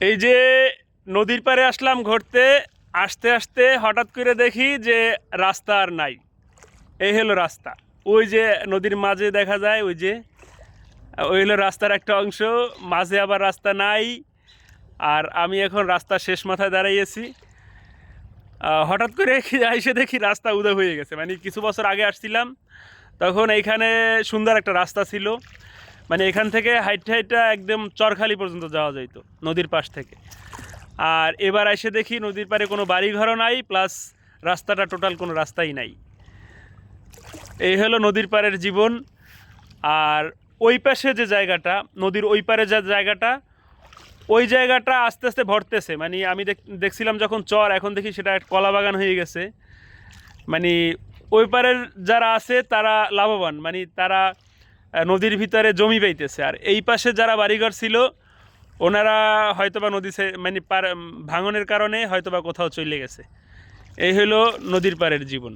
এই যে নদীর পাড়ে আসলাম ঘুরতে, আসতে আসতে হঠাৎ করে দেখি যে রাস্তা আর নাই। এই হলো রাস্তা। ওই যে নদীর মাঝে দেখা যায়, ওই যে ওই হলো রাস্তার একটা অংশ, মাঝে আবার রাস্তা নাই। আর আমি এখন রাস্তার শেষ মাথায় দাঁড়িয়েছি। হঠাৎ করে এসে দেখি রাস্তা উদা হয়ে গেছে। মানে কিছু বছর আগে আসছিলাম, তখন এইখানে সুন্দর একটা রাস্তা ছিল। মানে এখান থেকে হাইটে হাইটে একদম চরখালি পর্যন্ত যাওয়া যেত নদীর পাশ থেকে। আর এবার এসে দেখি নদীর পাড়ে কোনো বাড়িঘরও নাই, প্লাস রাস্তাটা টোটাল কোনো রাস্তাই নাই। এই হলো নদীর পাড়ের জীবন। আর ওই পাশে যে জায়গাটা, নদীর ওই পারে যে জায়গাটা, ওই জায়গাটা আস্তে আস্তে ভরতেছে। মানে আমি দেখছিলাম যখন চর, এখন দেখি সেটা কলা বাগান হয়ে গেছে। মানে ওই পারের যারা আছে তারা লাভবান, মানে তারা নদীর ভিতরে জমি পাইতেছে। আর এই পাশে যারা বাড়িঘর ছিল, ওনারা হয়তোবা নদী মানে ভাঙনের কারণে হয়তোবা কোথাও চলে গেছে। এই হলো নদীর পাড়ের জীবন।